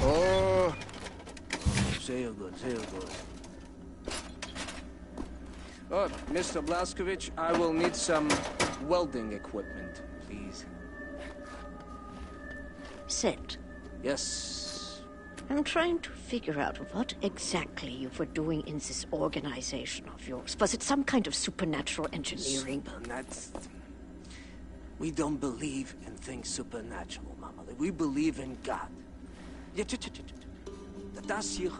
Oh, sehr good, sehr good. Oh, Mr. Blaskovich, I will need some welding equipment, please. Set. Yes. I'm trying to figure out what exactly you were doing in this organization of yours. Was it some kind of supernatural engineering? We don't believe in things supernatural, Mama. We believe in God. Das hier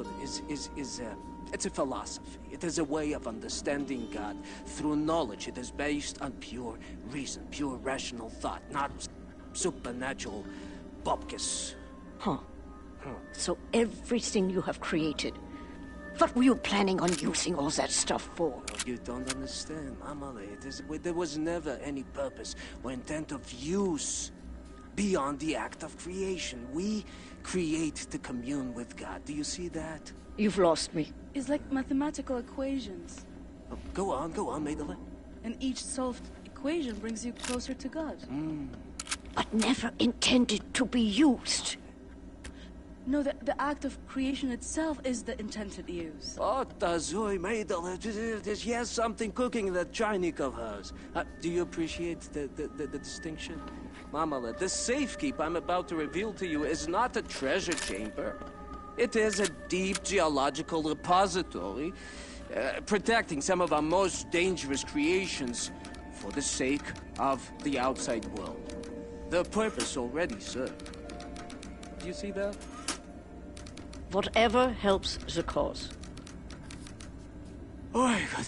it's a philosophy. It is a way of understanding God through knowledge. It is based on pure reason, pure rational thought, not supernatural bupkis. Huh. So everything you have created, what were you planning on using all that stuff for? You don't understand, Mama. There was never any purpose or intent of use beyond the act of creation. We create to commune with God. Do you see that? You've lost me. It's like mathematical equations. Oh, go on, Madeline. And each solved equation brings you closer to God. But never intended to be used. No, the act of creation itself is the intended use. Oh, Tazoi, Madeline, she has something cooking in that Chinik of hers. Do you appreciate the distinction? Mama, the safekeep I'm about to reveal to you is not a treasure chamber. It is a deep geological repository, protecting some of our most dangerous creations for the sake of the outside world. The purpose already served. Do you see that? Whatever helps the cause. Oh, God.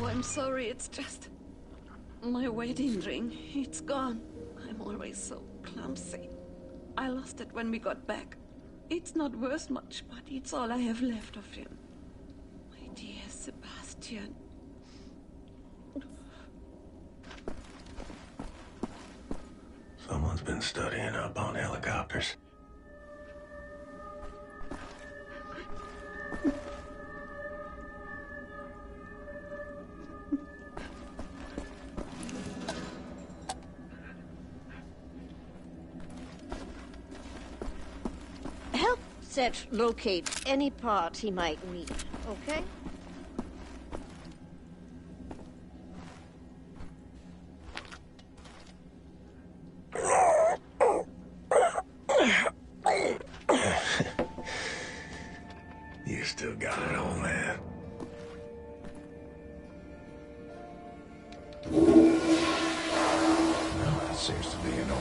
I'm sorry, it's just... my wedding ring. It's gone. always so clumsy. I lost it when we got back. It's not worth much, but it's all I have left of him. My dear Sebastian. Someone's been studying up on helicopters. Help Seth locate any part he might need, okay? You still got it, old man. Well, that seems to be in order.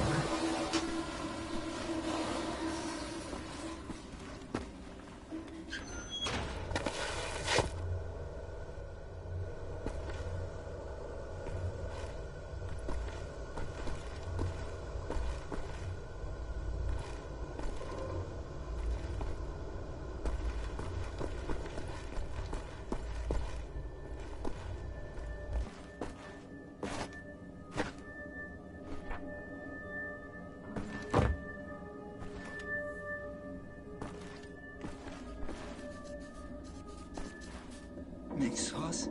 Nichts raus?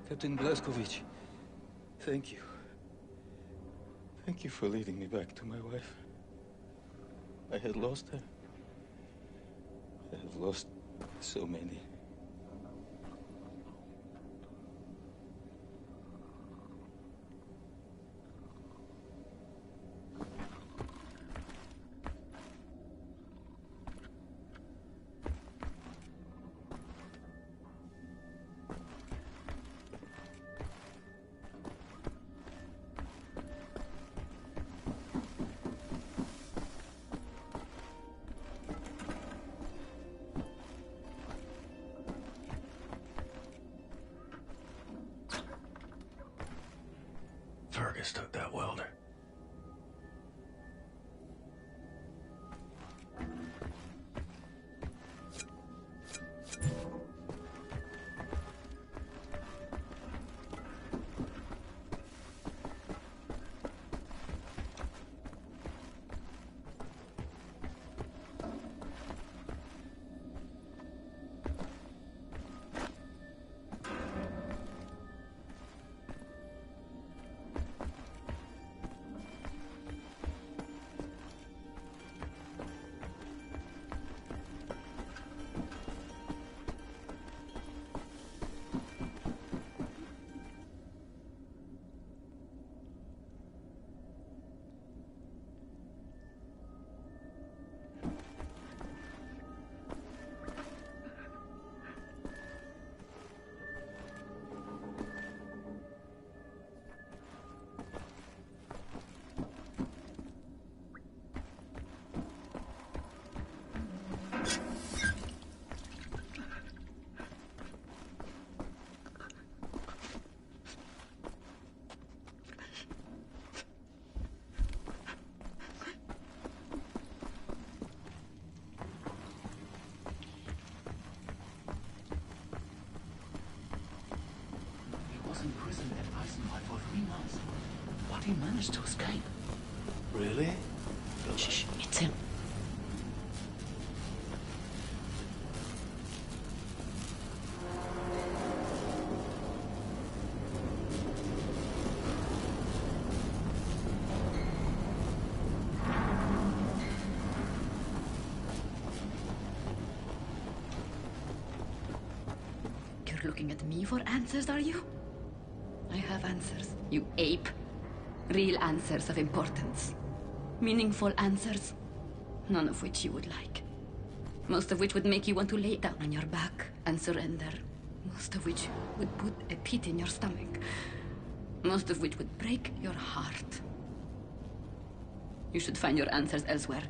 Captain Blazkowicz, thank you. Thank you for leading me back to my wife. I had lost her. I have lost so many. Fergus took that welder. In prison at Eisenwald for 3 months. But he managed to escape. Really? Shh, it's him. You're looking at me for answers, are you? have answers, you ape. Real answers of importance. Meaningful answers, none of which you would like. Most of which would make you want to lay down on your back and surrender. Most of which would put a pit in your stomach. Most of which would break your heart. You should find your answers elsewhere.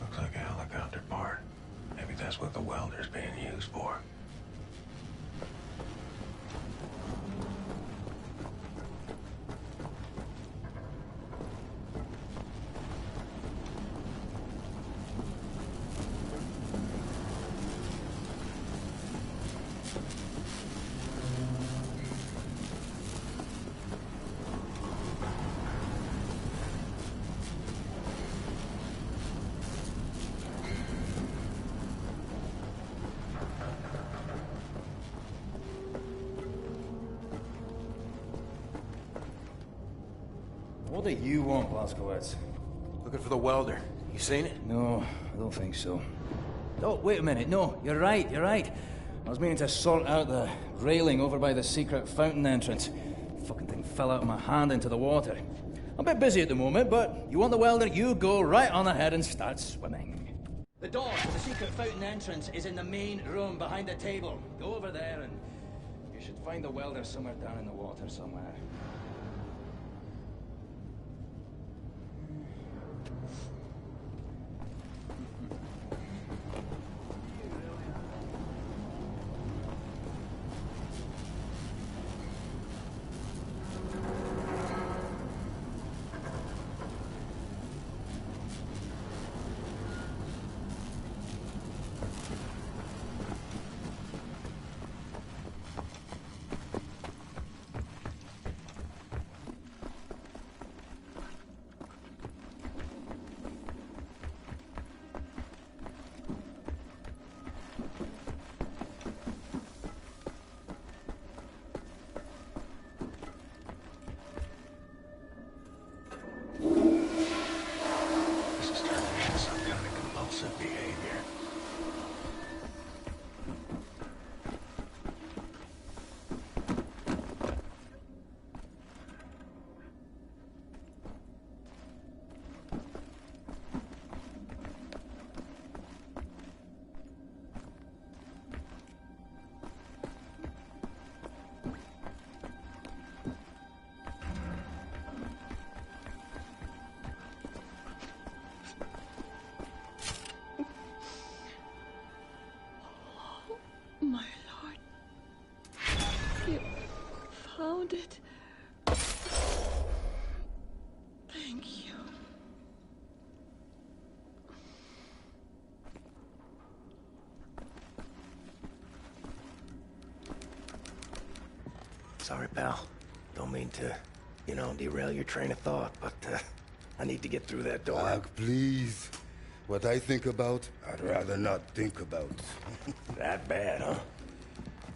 Looks like a helicopter part. Maybe that's what the welder's being used for. What do you want, Blazkowicz? Looking for the welder. You seen it? No, I don't think so. Oh, wait a minute. No, you're right, you're right. I was meaning to sort out the railing over by the secret fountain entrance. Fucking thing fell out of my hand into the water. I'm a bit busy at the moment, but you want the welder, you go right on ahead and start swimming. The door to the secret fountain entrance is in the main room behind the table. Go over there and you should find the welder somewhere down in the water somewhere. This is turning into some kind of compulsive behavior. My lord. You found it. Thank you. Sorry, pal. Don't mean to, derail your train of thought, but I need to get through that door. Doc, please. What I think about, I'd rather not think about. That bad, huh?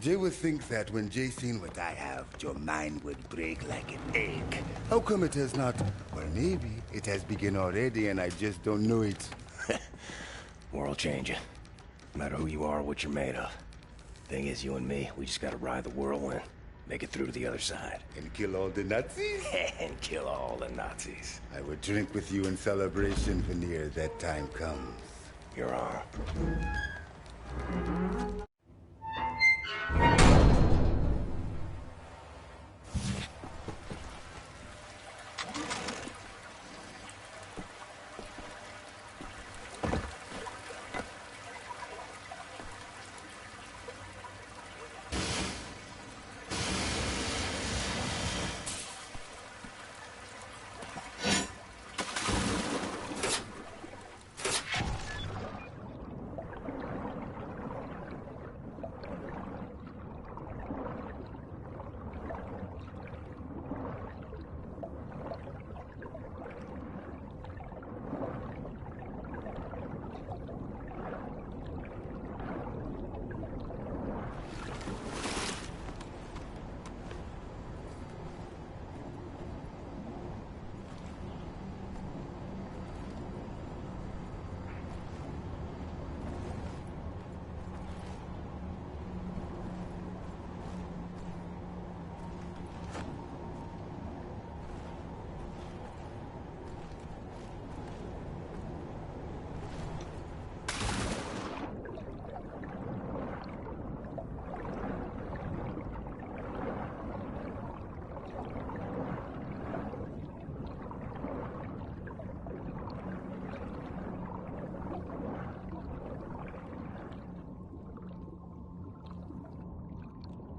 Jay would think that when Jay seen what I have, your mind would break like an egg. How come it has not? Well, maybe it has begun already and I just don't know it. World changing. No matter who you are or what you're made of. Thing is, you and me, we just gotta ride the whirlwind. Make it through to the other side. And kill all the Nazis? And kill all the Nazis. I would drink with you in celebration whenever that time comes. Your arm.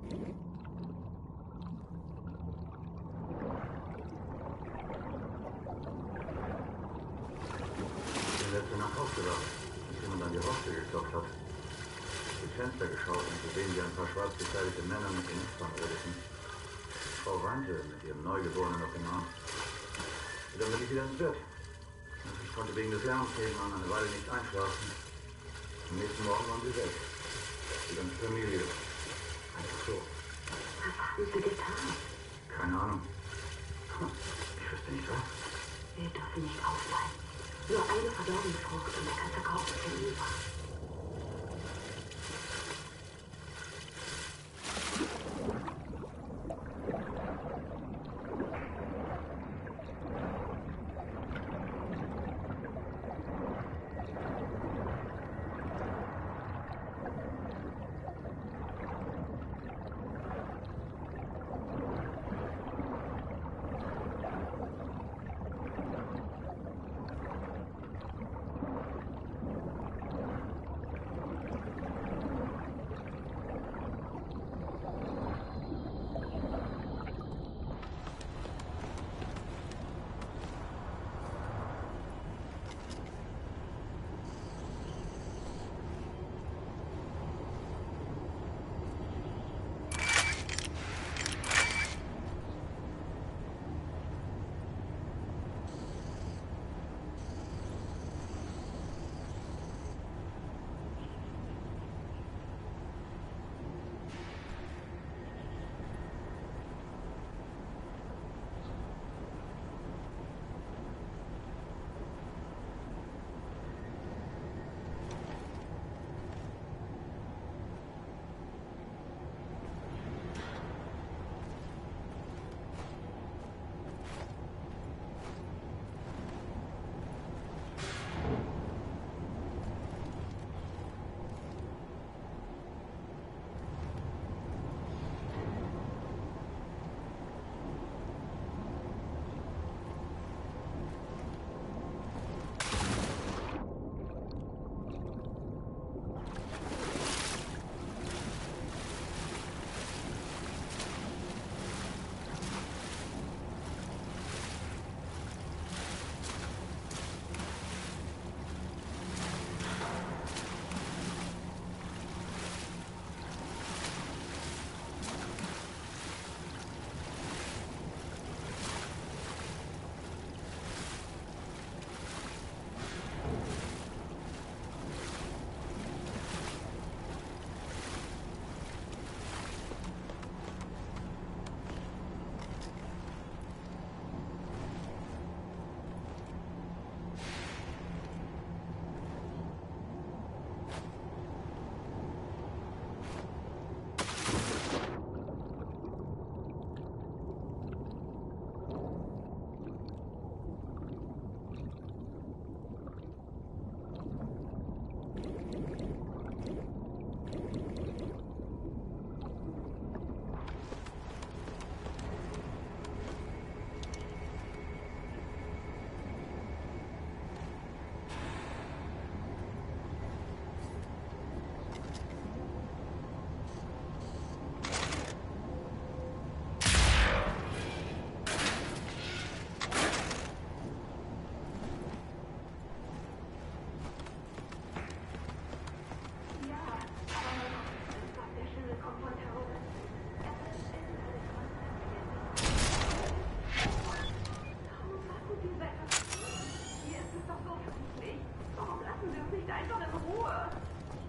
Die letzte Nacht aufgewacht, als jemand an die Haustür geklopft hat. Durchs Fenster geschaut und gesehen, wie ein paar schwarz gekleidete Männer mit den Nachbarn redeten. Die Frau weinte mit ihrem Neugeborenen auf dem Arm. Und dann bin ich wieder ins Bett. Ich konnte wegen des Lärms nebenan eine Weile nicht einschlafen. Am nächsten Morgen waren sie weg. Die ganze Familie. Einfach so. Was haben sie getan? Keine Ahnung. Ich wüsste nicht was. Wir dürfen nicht aufbleiben. Nur eine verdorbene Frucht und der ganze Korb ist hinüber.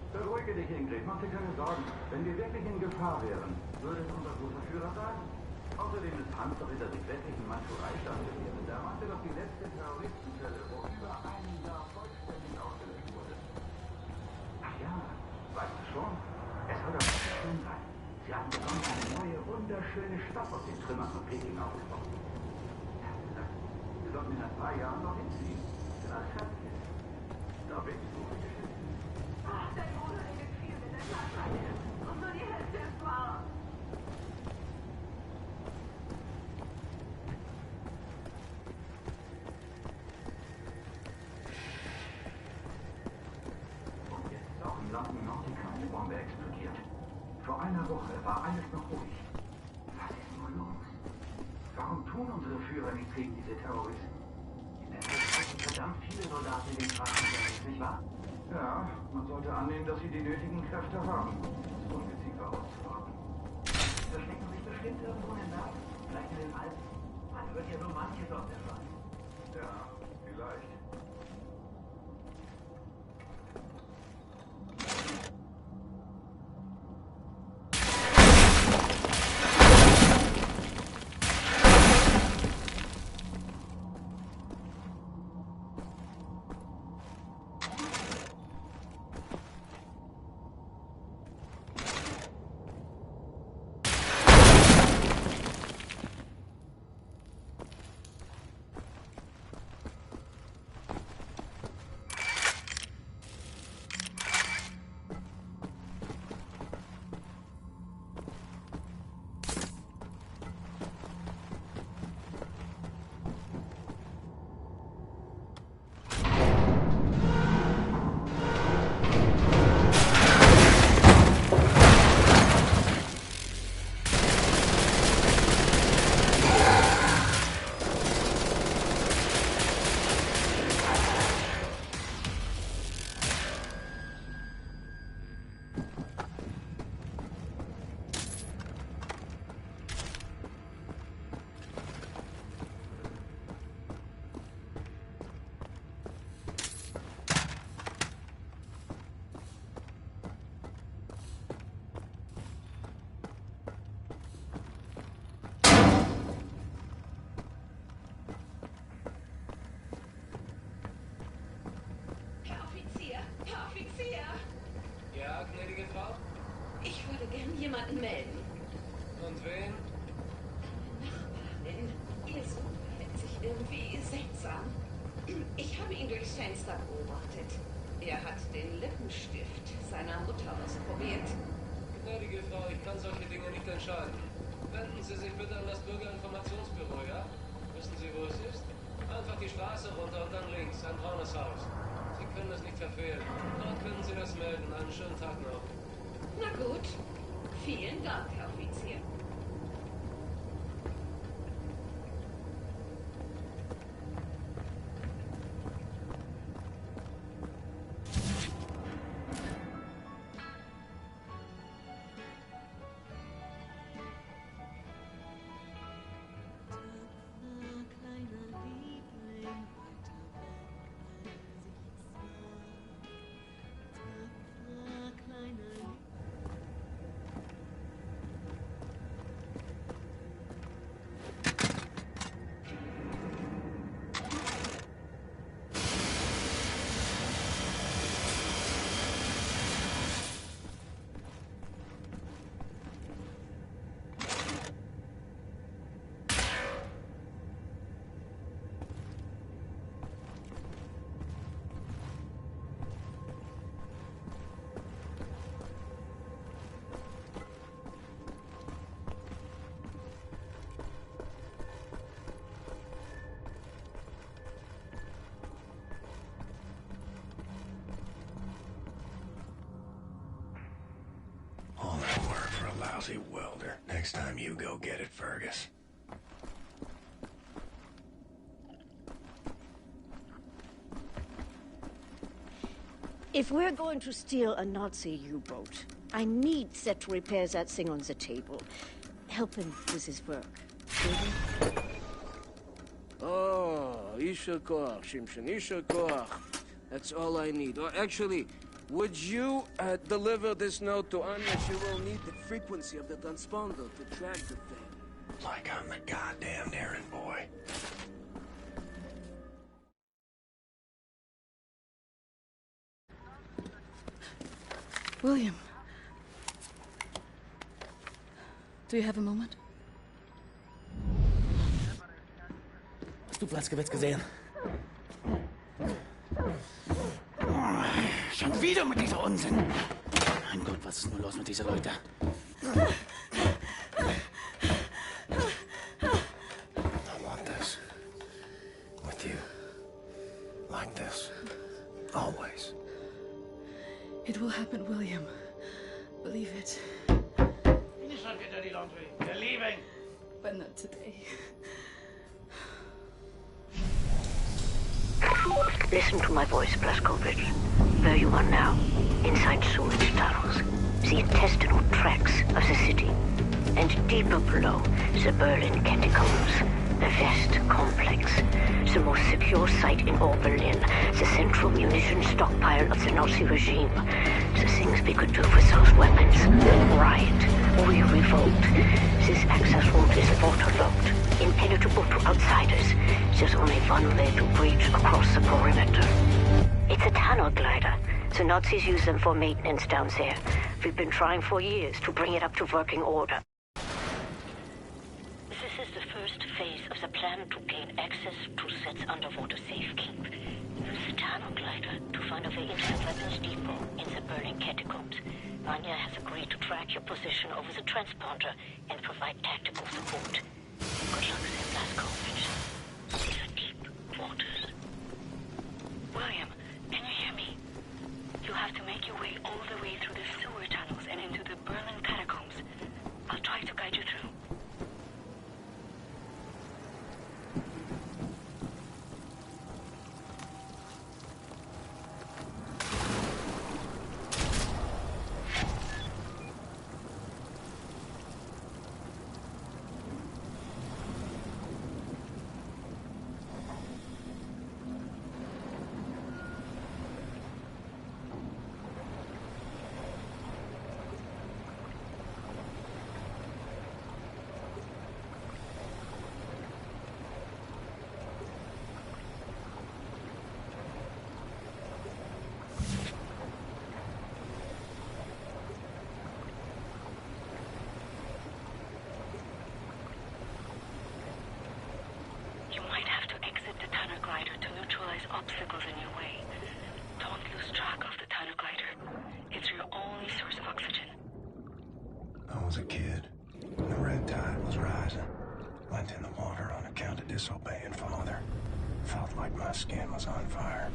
Beruhige dich, Ingrid. Mach dir keine Sorgen. Wenn wir wirklich in Gefahr wären, würde es unser großer Führer sagen. Außerdem ist Panzerritter sich wirklich in Mandschurei stationiert. Da machte doch die letzte Terroristenfälle, wo über ein Jahr vollständig ausgelöscht wurde. Ach ja, weißt du schon? Es soll doch wirklich schön sein. Sie haben begonnen, eine neue, wunderschöne Stadt aus den Trümmern von Peking aufgebaut. Wir sollten in ein paar Jahren noch hinziehen. Wenn alles fertig ist. Da bin ich so geschickt. Ach, dein Bruder redet viel mit der Taschenreihe. Und nur die Hälfte ist wahr. Und jetzt ist auch im Land Nautica eine Bombe explodiert. Vor einer Woche war alles noch ruhig. Was ist nur los? Warum tun unsere Führer nichts gegen diese Terroristen? In der Welt sind verdammt viele Soldaten in den Straßen, nicht wahr? Ja, man sollte annehmen, dass sie die nötigen Kräfte haben, das Ungeziefer auszurotten. Da stecken sich bestimmt irgendwo in den Bergen, vielleicht in den Alpen. Man wird ja so manches aus der Schweiz. Ja, vielleicht. Ja, gnädige Frau? Ich würde gern jemanden melden. Und wen? Nachbarin. Ihr Sohn verhält sich irgendwie seltsam. Ich habe ihn durchs Fenster beobachtet. Er hat den Lippenstift seiner Mutter ausprobiert. Gnädige Frau, ich kann solche Dinge nicht entscheiden. Wenden Sie sich bitte an das Bürgerinformationsbüro, ja? Wissen Sie, wo es ist? Einfach die Straße runter und dann links, ein braunes Haus. Sie können es nicht verfehlen. Dort können Sie das melden. Einen schönen Tag noch. Na gut. Vielen Dank, Herr Offizier. Lousy welder. Next time you go get it, Fergus. If we're going to steal a Nazi U-boat, I need Set to repair that thing on the table. Help him with his work. Oh, Isha Koach, Shimshon, Isha Koach. That's all I need. Or actually, would you deliver this note to Anya? She will need the frequency of the transponder to track the thing. Like I'm the goddamn errand boy. William. Do you have a moment? Hast du Platzgewitz gesehen? Schon wieder mit dieser Unsinn. Mein Gott, was ist nur los mit diesen Leuten? I want this. With you. Like this. Always. It will happen, William. Believe it. dirty laundry. You're leaving. But not today. Listen to my voice, Blazkowicz. Where you are now, inside sewage tunnels, the intestinal tracts of the city. And deeper below, the Berlin catacombs, the West complex, the most secure site in all Berlin, the central munition stockpile of the Nazi regime. The things we could do with those weapons. Riot. We revolt. This access route is waterlogged, impenetrable to outsiders. There's only one way to breach across the perimeter. It's a tunnel glider. The Nazis use them for maintenance down there. We've been trying for years to bring it up to working order. This is the first phase of the plan to gain access to Set's underwater safekeep. Use the tunnel glider to find a way into the weapons depot in the Berlin catacombs. Vanya has agreed to track your position over the transponder and provide tactical support. Good luck, Sir Blazkowicz. These are deep waters. William, can you hear me? You have to make your way all the way through the sewer tunnels and into the Berlin catacombs. I'll try to guide you through. Obstacles in your way. Don't lose track of the tunnel glider. It's your only source of oxygen. I was a kid. The red tide was rising. Went in the water on account of disobeying Father. Felt like my skin was on fire.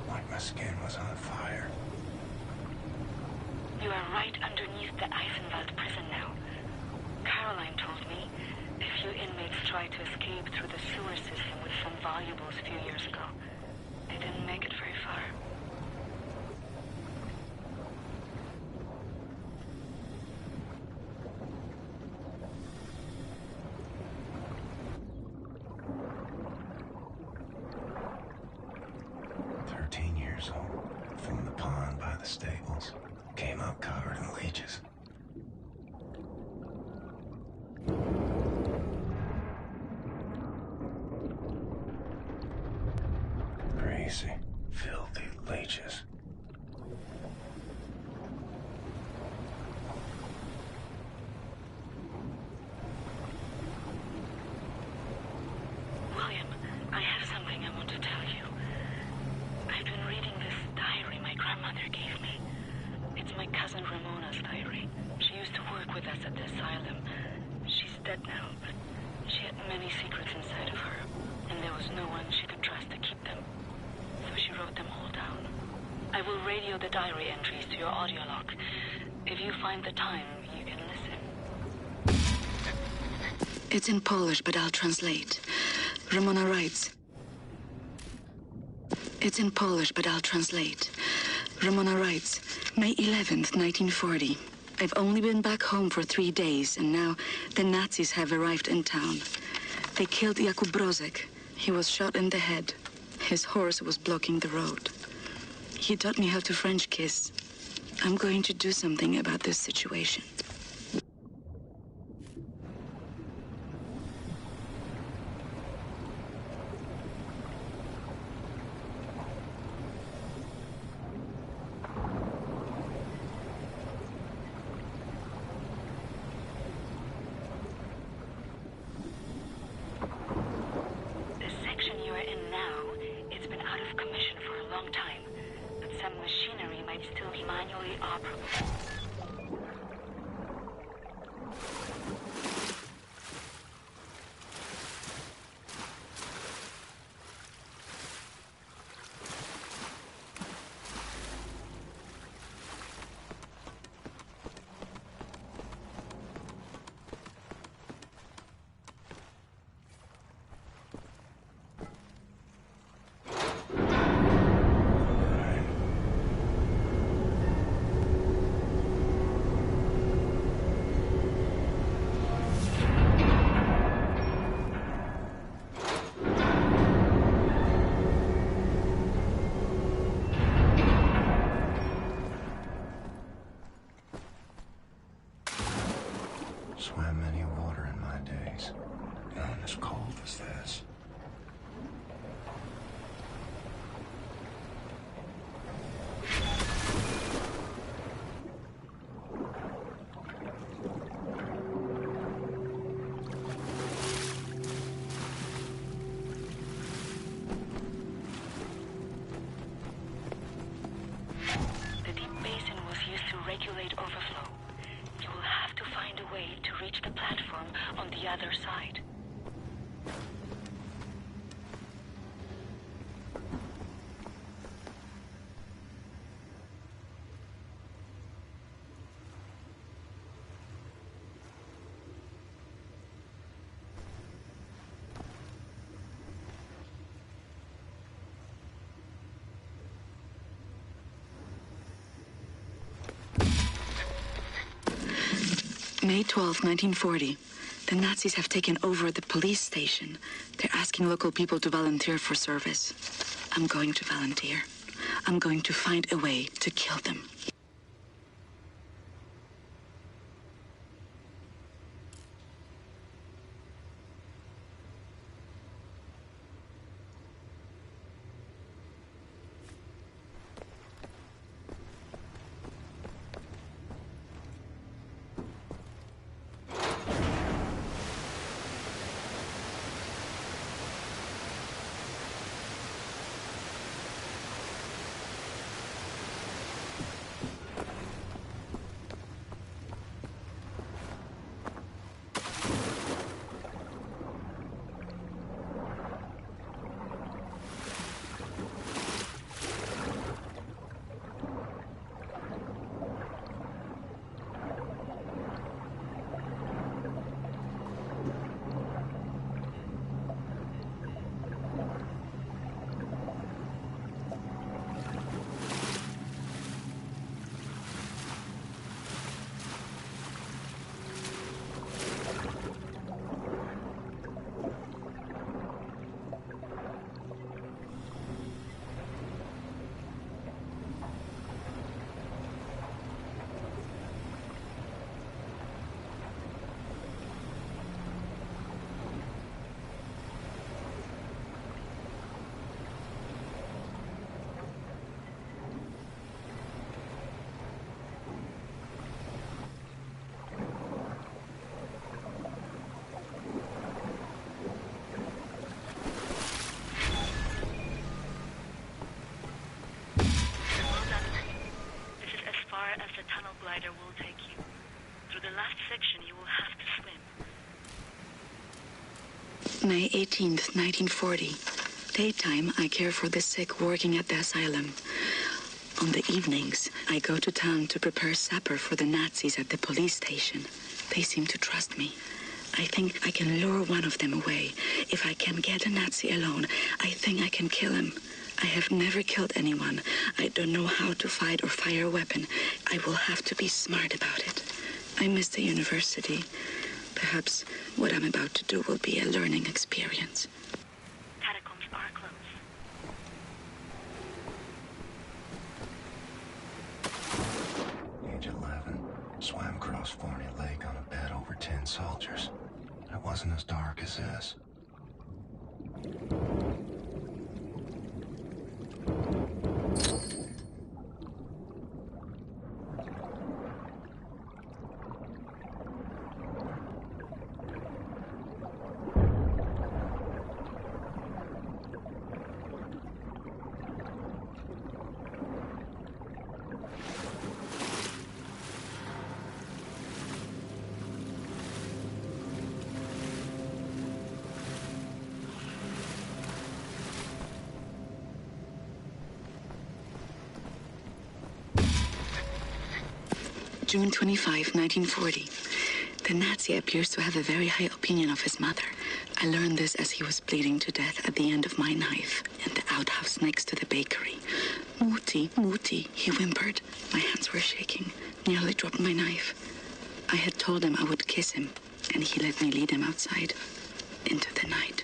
Like my skin was on fire. You are right underneath the Eisenwald prison now. Caroline told me a few inmates tried to escape through the sewer system with some valuables a few years ago. They didn't make it very far. From the pond by the stables. Came up covered in leeches. Greasy, filthy leeches. William, I have something I want to tell you. I've been reading this diary my grandmother gave me. It's my cousin Ramona's diary. She used to work with us at the asylum. She's dead now, but she had many secrets inside of her, and there was no one she could trust to keep them. So she wrote them all down. I will radio the diary entries to your audio log. If you find the time, you can listen. It's in Polish, but I'll translate. Ramona writes. It's in Polish, but I'll translate. Ramona writes, May 11th, 1940. I've only been back home for 3 days, and now the Nazis have arrived in town. They killed Jakub Brozek. He was shot in the head. His horse was blocking the road. He taught me how to French kiss. I'm going to do something about this situation. Swam many water in my days. None as cold as this. The deep basin was used to regulate overflow. You will have to find a way to reach the platform on the other side. May 12, 1940. The Nazis have taken over the police station. They're asking local people to volunteer for service. I'm going to volunteer. I'm going to find a way to kill them. Will take you. Through the last section, you will have to swim. May 18th, 1940. Daytime, I care for the sick working at the asylum. On the evenings, I go to town to prepare supper for the Nazis at the police station. They seem to trust me. I think I can lure one of them away. If I can get a Nazi alone, I think I can kill him. I have never killed anyone. I don't know how to fight or fire a weapon. I will have to be smart about it. I miss the university. Perhaps what I'm about to do will be a learning experience. Catacombs are closed. Age 11. Swam across Forney Lake on a bed over 10 soldiers. It wasn't as dark as this. June 25, 1940. The Nazi appears to have a very high opinion of his mother. I learned this as he was bleeding to death at the end of my knife in the outhouse next to the bakery. Mutti, Mutti, he whimpered. My hands were shaking, nearly dropped my knife. I had told him I would kiss him, and he let me lead him outside into the night.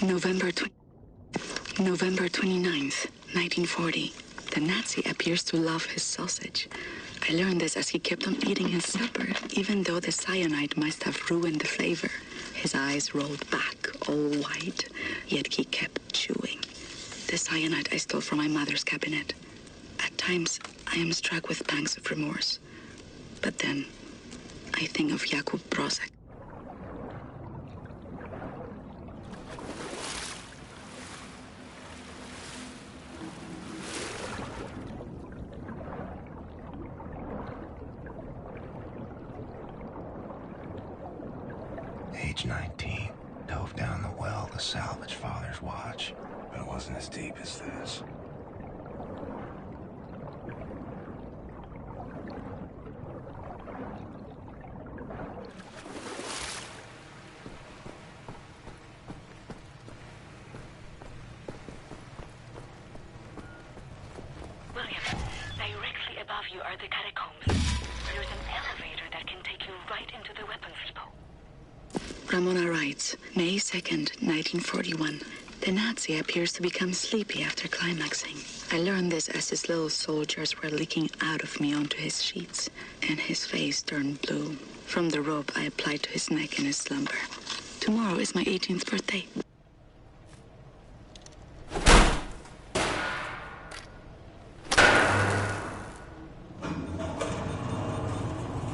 November 29th, 1940. The Nazi appears to love his sausage. I learned this as he kept on eating his supper, even though the cyanide must have ruined the flavor. His eyes rolled back, all white, yet he kept chewing. The cyanide I stole from my mother's cabinet. At times, I am struck with pangs of remorse. But then, I think of Jakub Brozek. Age 19, dove down the well to salvage father's watch, but it wasn't as deep as this. William, directly above you are the catacombs. There's an elevator that can take you right into the weapons depot. Ramona writes, May 2nd, 1941. The Nazi appears to become sleepy after climaxing. I learned this as his little soldiers were leaking out of me onto his sheets, and his face turned blue. From the rope I applied to his neck in his slumber. Tomorrow is my 18th birthday.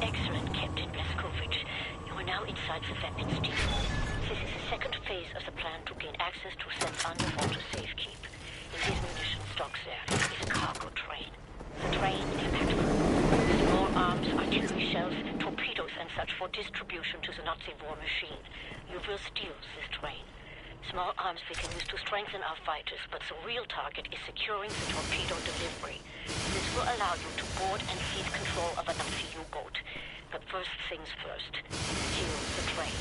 Excellent, Captain Blazkowicz. You are now inside the weapons depot. This is the second phase of the plan to gain access to Sen's underwater safekeep. In these munition stocks there is a cargo train. The train is packed full. Small arms, artillery shells, torpedoes and such for distribution to the Nazi war machine. You will steal this train. Small arms we can use to strengthen our fighters, but the real target is securing the torpedo delivery. This will allow you to board and seize control of a Nazi U-boat. But first things first, steal the train.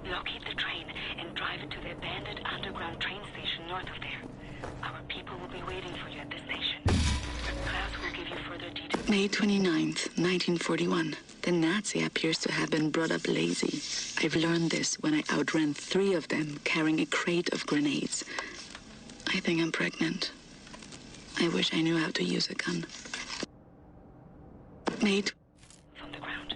Locate the train and drive it to the abandoned underground train station north of there. Our people will be waiting for you at the station. Klaus will give you further details. May 29th, 1941. The Nazi appears to have been brought up lazy. I've learned this when I outran 3 of them carrying a crate of grenades. I think I'm pregnant. I wish I knew how to use a gun. May from the ground.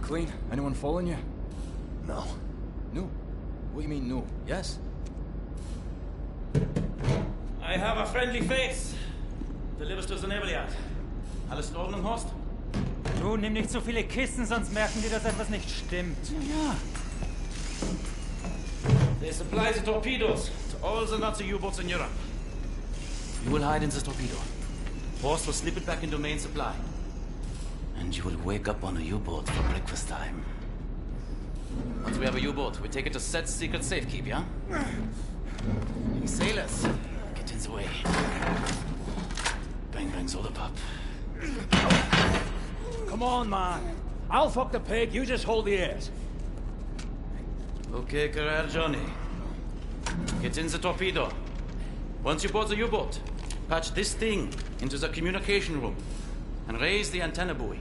clean? Anyone following you? No. No? What do you mean, no? Yes? I have a friendly face. Delivers to the naval yard. Alles in Ordnung, Horst? Du, nimm nicht so viele Kisten, sonst merken die, dass etwas nicht stimmt. Ja. They supply the torpedoes to all the Nazi U-boats in Europe. You will hide in the torpedo. Horst will slip it back into main supply. And you will wake up on a U-boat for breakfast time. Once we have a U-boat, we take it to Set's secret safekeep, yeah? You sailors, get in the way. Bang bang soda pop. Come on, man. I'll fuck the pig, you just hold the ears. Okay, career Johnny. Get in the torpedo. Once you board the U-boat, patch this thing into the communication room and raise the antenna buoy.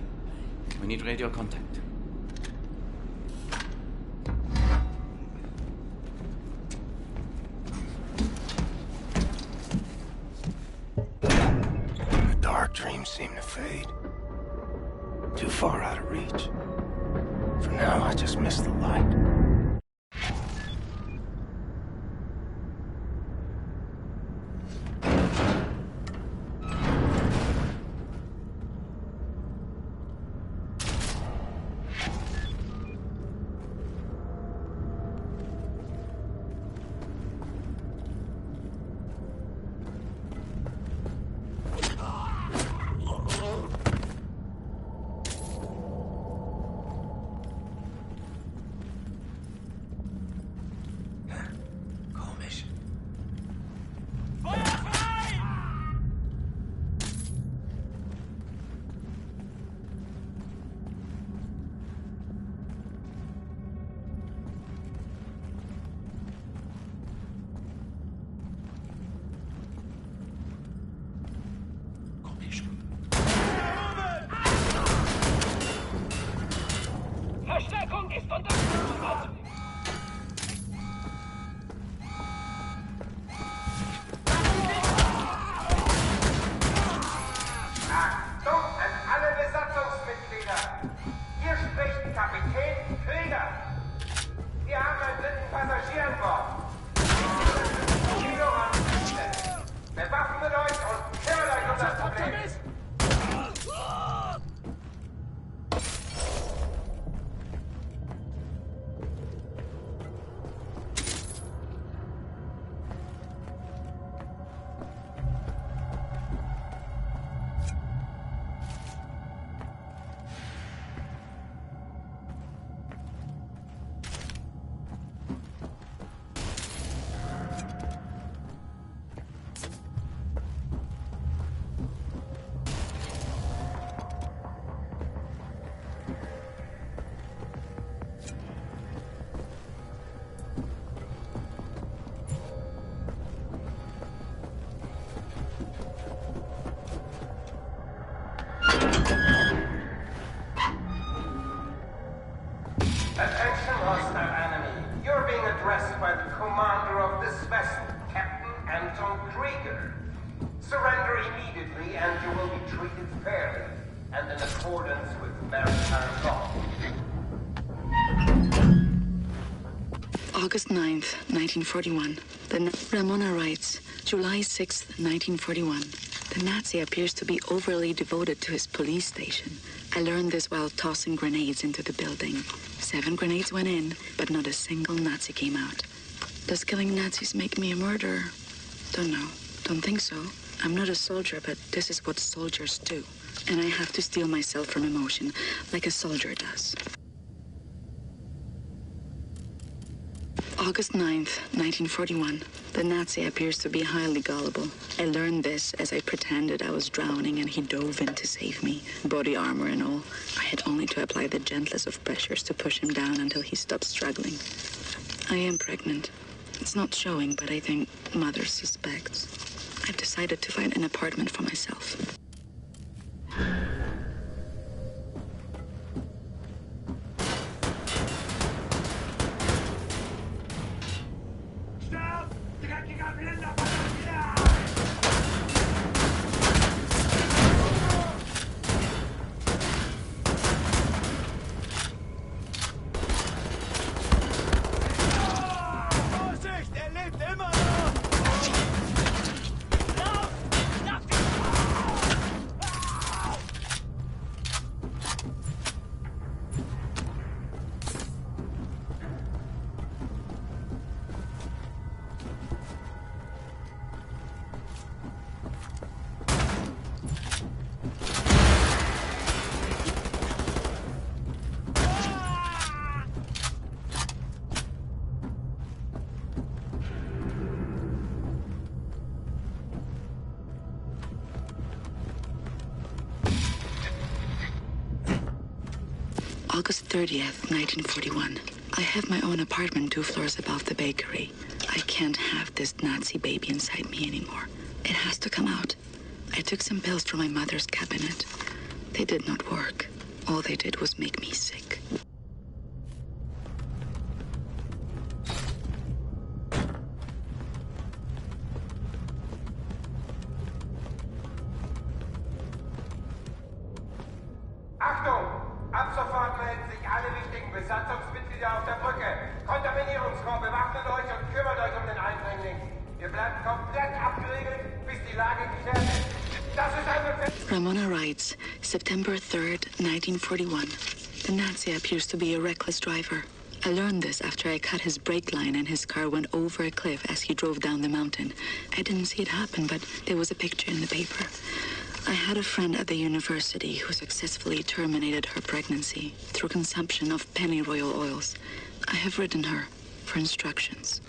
We need radio contact. The dark dreams seem to fade. Too far out of reach. For now, I just miss the light. Verstärkung ist unterstützt. Achtung an alle Besatzungsmitglieder. Hier spricht Kapitän Krieger. Wir haben einen dritten Passagier an Bord. Bewaffnet euch und kümmert euch um das Problem. Attention, hostile enemy. You're being addressed by the commander of this vessel, Captain Anton Krieger. Surrender immediately and you will be treated fairly and in accordance with maritime law. August 9th, 1941. Ramona writes, July 6th, 1941. The Nazi appears to be overly devoted to his police station. I learned this while tossing grenades into the building. 7 grenades went in, but not a single Nazi came out. Does killing Nazis make me a murderer? Don't know. Don't think so. I'm not a soldier, but this is what soldiers do. And I have to steel myself from emotion, like a soldier does. August 9th, 1941. The Nazi appears to be highly gullible. I learned this as I pretended I was drowning and he dove in to save me, body armor and all. I had only to apply the gentlest of pressures to push him down until he stopped struggling. I am pregnant. It's not showing, but I think mother suspects. I've decided to find an apartment for myself. August 30th, 1941. I have my own apartment 2 floors above the bakery. I can't have this Nazi baby inside me anymore. It has to come out. I took some pills from my mother's cabinet. They did not work. All they did was make me sick. Achtung! Ab sofort melden sich alle wichtigen Besatzungsmitglieder auf der Brücke. Kontaminierungskorps, bewaffnet euch und kümmert euch um den Eindringling. Ihr bleibt komplett abgeriegelt, bis die Lage geklärt ist. Das ist ein Befehl. Ramona writes, September 3rd, 1941. The Nazi appears to be a reckless driver. I learned this after I cut his brake line and his car went over a cliff as he drove down the mountain. I didn't see it happen, but there was a picture in the paper. I had a friend at the university who successfully terminated her pregnancy through consumption of pennyroyal oils. I have written her for instructions.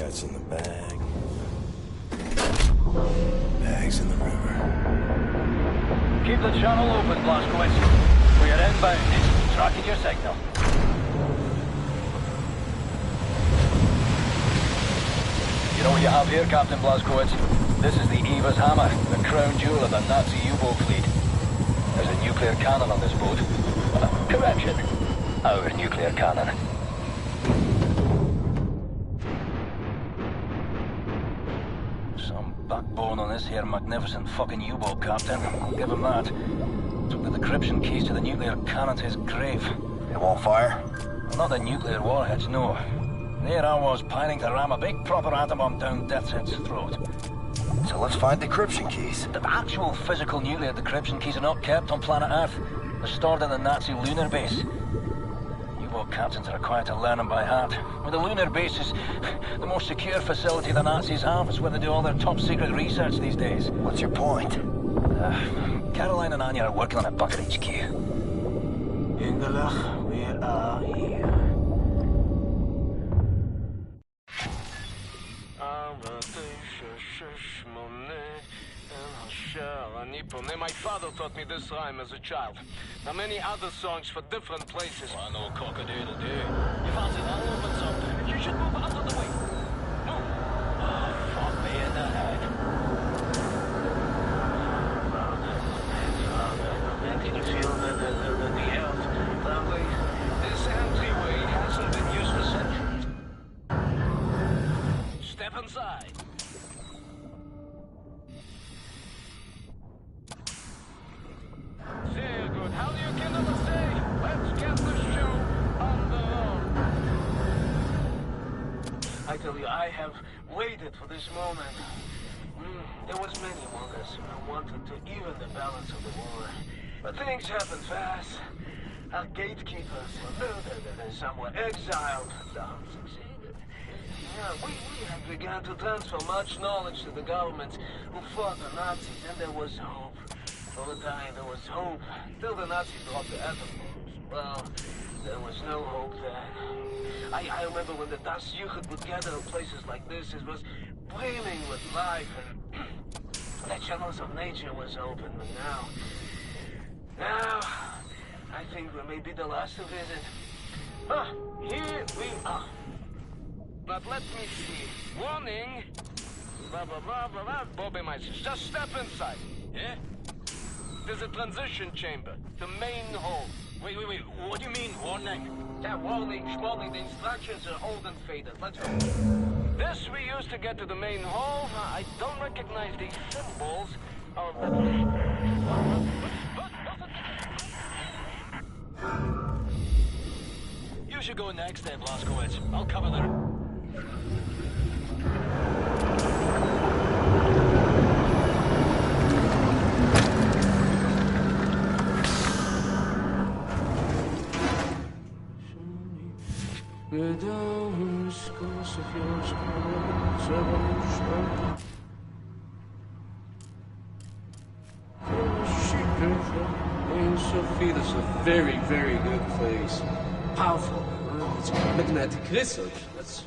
Cat's in the bag. Bag's in the river. Keep the channel open, Blazkowicz. We are inbound. Tracking your signal. You know what you have here, Captain Blazkowicz? This is the Eva's Hammer, the crown jewel of the Nazi U-boat fleet. There's a nuclear nuclear cannon on this boat. Correction. Our nuclear cannon. Some backbone on this here magnificent fucking U-boat, Captain. I'll give him that. Took the decryption keys to the nuclear cannon to his grave. It won't fire? Well, not the nuclear warheads, no. There I was, pining to ram a big proper atom bomb down Deathhead's throat. So let's find decryption keys. The actual physical nuclear decryption keys are not kept on planet Earth. They're stored in the Nazi lunar base. U-boat captains are required to learn them by heart. Well, the lunar base is the most secure facility the Nazis have. It's where they do all their top-secret research these days. What's your point? Caroline and Anya are working on a bucket HQ. Engelach, we are here. My father taught me this rhyme as a child. Now many other songs for different places. I know cock-a-doodle-doo. You fancy that open something? You should move out of the way. Move. Oh, fuck me in the head. Can you feel the earth? Lovely. This entryway hasn't been used for centuries. Step inside. Very good. How do you get on the stage? Let's get the show on the road. I tell you, I have waited for this moment. There was many wonders. I wanted to even the balance of the war. But things happen fast. Our gatekeepers were murdered and some were exiled. Some succeeded. Yeah, we have begun to transfer much knowledge to the governments who fought the Nazis, and there was hope. For a time, there was hope, till the Nazis dropped the atom bombs. Well, there was no hope then. I remember when the Das Jugend would gather in places like this, it was brimming with life, and the channels of nature was open, but now, I think we may be the last to visit. Here we are. But let me see. Warning! Blah, blah, blah, blah, blah. Bobby Meister, just step inside, yeah? There's a transition chamber, the main hall. Wait, what do you mean, warning? Yeah, warning, schwarning, the instructions are old and faded. Let's go. This we use to get to the main hall. I don't recognize these symbols. Oh, You should go next then, Blazkowicz. I'll cover that. Sophie, this is a very, very good place. Powerful. It's magnetic research. That's